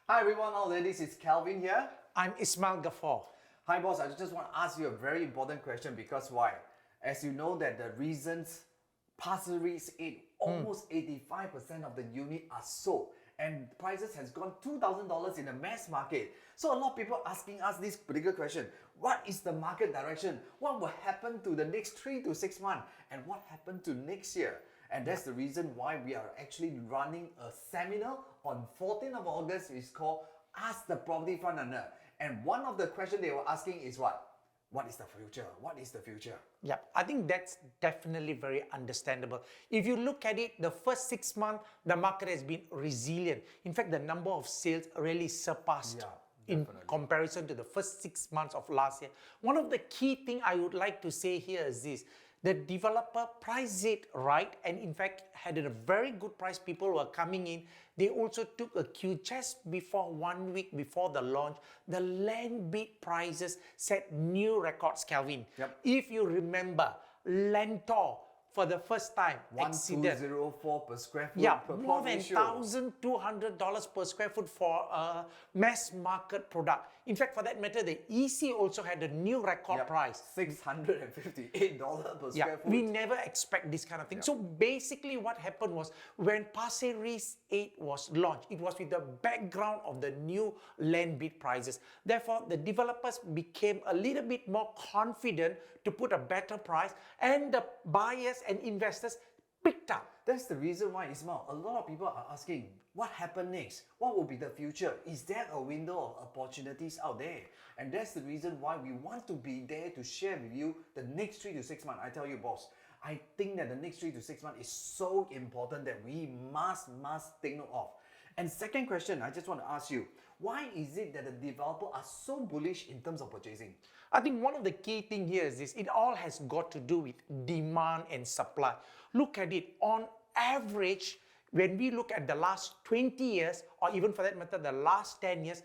Hi everyone out there, this is Kelvin here. I'm Ismail Gafoor. Hi boss, I just want to ask you a very important question because why? As you know that the reasons Pasir Ris 8, almost 85% of the unit are sold and prices has gone $2,000 in the mass market. So a lot of people asking us this particular question. What is the market direction? What will happen to the next 3 to 6 months? And what happened to next year? And that's the reason why we are actually running a seminar on 14th of August. It's called Ask the Property Front Runner. And one of the questions they were asking is what? What is the future? What is the future? Yeah, I think that's definitely very understandable. If you look at it, the first 6 months, the market has been resilient. In fact, the number of sales really surpassed in comparison to the first 6 months of last year. One of the key things I would like to say here is this. The developer priced it right and in fact had a very good price. People were coming in. They also took a queue just before 1 week before the launch. The land bid prices set new records, Kelvin. Yep. If you remember, Lentor for the first time exceeded 1204 per square foot. yeah, per more plot than ratio. $1,200 per square foot for a mass market product. In fact, for that matter, the EC also had a new record price. $658 per Yeah, square foot. we never expect this kind of thing. So basically what happened was when Pasir Ris 8 was launched, it was with the background of the new land bid prices. Therefore, the developers became a little bit more confident to put a better price and the buyers and investors picked up. That's the reason why, Ismail, a lot of people are asking, what happened next? What will be the future? Is there a window of opportunities out there? And that's the reason why we want to be there to share with you the next 3 to 6 months. I tell you, boss, I think that the next 3 to 6 months is so important that we must take note of. And second question, I just want to ask you, why is it that the developers are so bullish in terms of purchasing? I think one of the key things here is this, it all has got to do with demand and supply. Look at it, on average, when we look at the last 20 years, or even for that matter, the last 10 years,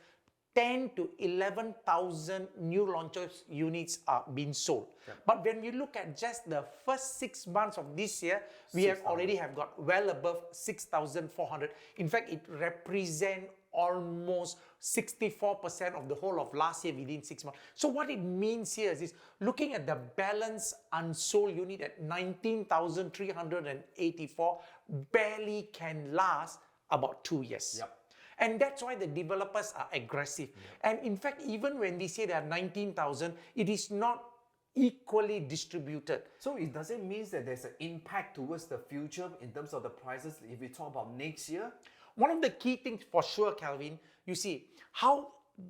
10 to 11,000 new launches units are being sold. Yep. But when we look at just the first 6 months of this year, we have already got well above 6,400. In fact, it represents almost 64% of the whole of last year within 6 months. So what it means here is looking at the balance unsold unit at 19,384 barely can last about 2 years. Yep. And that's why the developers are aggressive. And in fact, even when they say there are 19,000, it is not equally distributed. So it doesn't mean that there's an impact towards the future in terms of the prices if we talk about next year? One of the key things for sure, Kelvin, you see, how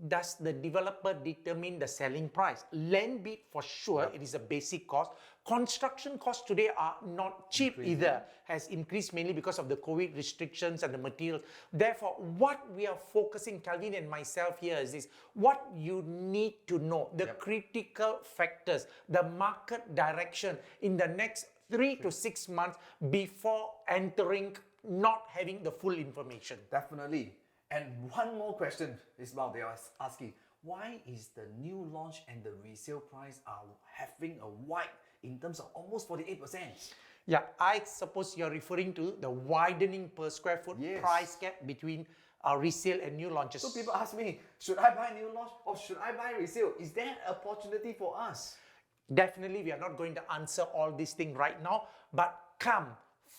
does the developer determine the selling price? Land bid for sure, it is a basic cost. Construction costs today are not cheap either, has increased mainly because of the COVID restrictions and the materials. Therefore, what we are focusing, Kelvin and myself here is this, what you need to know, the critical factors, the market direction in the next 3 to 6 months before entering, not having the full information. Definitely. And one more question, Ismail, they are asking, why is the new launch and the resale price are having a wide in terms of almost 48%? Yeah, I suppose you're referring to the widening per square foot price gap between resale and new launches. So people ask me, should I buy new launch or should I buy resale? Is there an opportunity for us? Definitely, we are not going to answer all these things right now, but come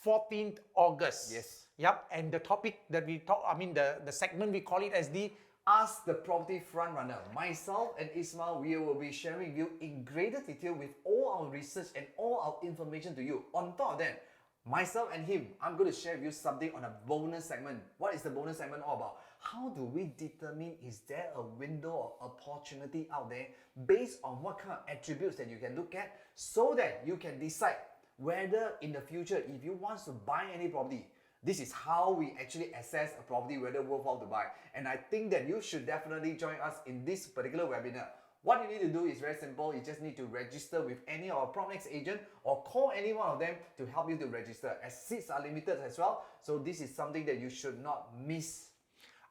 14th August. Yes. Yep, and the topic that we talk, the segment, we call it as the Ask the Property Front Runner. Myself and Ismail, we will be sharing with you in greater detail with all our research and all our information to you. On top of that, myself and him, I'm going to share with you something on a bonus segment. What is the bonus segment all about? How do we determine is there a window of opportunity out there based on what kind of attributes that you can look at so that you can decide whether in the future, if you want to buy any property, this is how we actually assess a property whether worthwhile to buy. And I think that you should definitely join us in this particular webinar. What you need to do is very simple. You just need to register with any of our PropNex agent or call any one of them to help you to register, as seats are limited as well. So this is something that you should not miss.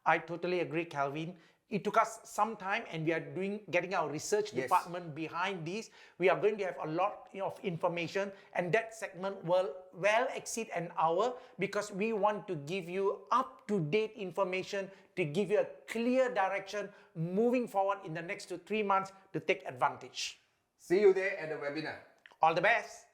I totally agree, Kelvin. It took us some time, and we are getting our research Yes. department behind this. We are going to have a lot of information, and that segment will well exceed an hour, because we want to give you up-to-date information to give you a clear direction moving forward in the next 2-3 months to take advantage. See you there at the webinar. All the best.